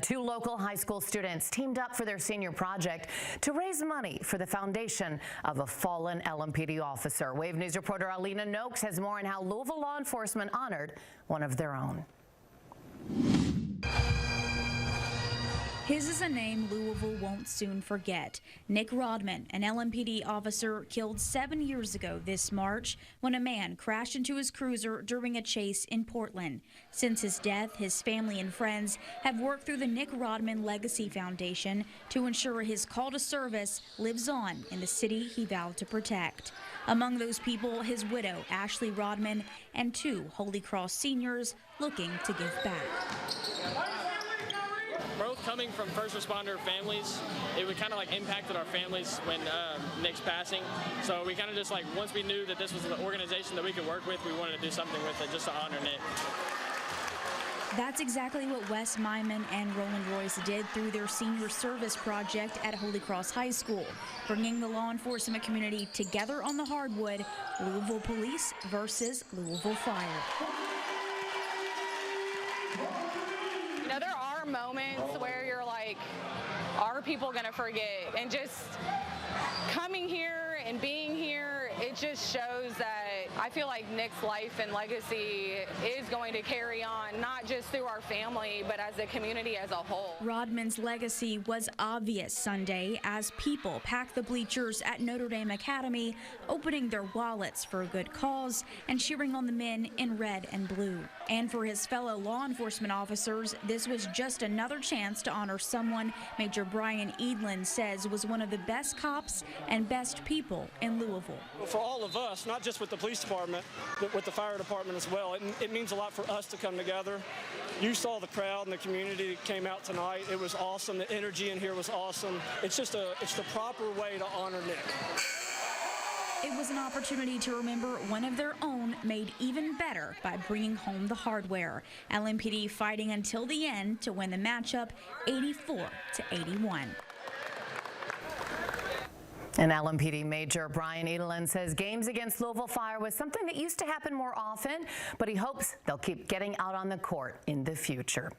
Two local high school students teamed up for their senior project to raise money for the foundation of a fallen LMPD officer. Wave News reporter Alina Noakes has more on how Louisville law enforcement honored one of their own. His is a name Louisville won't soon forget. Nick Rodman, an LMPD officer killed 7 years ago this March when a man crashed into his cruiser during a chase in Portland. Since his death, his family and friends have worked through the Nick Rodman Legacy Foundation to ensure his call to service lives on in the city he vowed to protect. Among those people, his widow, Ashley Rodman, and two Holy Cross seniors looking to give back. Both coming from first responder families, it would kind of like impacted our families when Nick's passing. So we kind of just like, once we knew that this was an organization that we could work with, we wanted to do something with it just to honor Nick. That's exactly what Wes Myman and Roland Royce did through their senior service project at Holy Cross High School, bringing the law enforcement community together on the hardwood, Louisville Police versus Louisville Fire. You know, there are moments where you're like, are people gonna forget? And just coming here and being here, it just shows that I feel like Nick's life and legacy is going to carry on, not just through our family, but as a community as a whole. Rodman's legacy was obvious Sunday as people packed the bleachers at Notre Dame Academy, opening their wallets for a good cause and cheering on the men in red and blue. And for his fellow law enforcement officers, this was just another chance to honor someone Major Brian Edlin says was one of the best cops and best people in Louisville. For all of us, not just with the police department, but with the fire department as well, it means a lot for us to come together. You saw the crowd and the community that came out tonight. It was awesome. The energy in here was awesome. It's the proper way to honor Nick. It was an opportunity to remember one of their own made even better by bringing home the hardware. LMPD fighting until the end to win the matchup 84-81. And LMPD Major Brian Edlin says games against Louisville Fire was something that used to happen more often, but he hopes they'll keep getting out on the court in the future.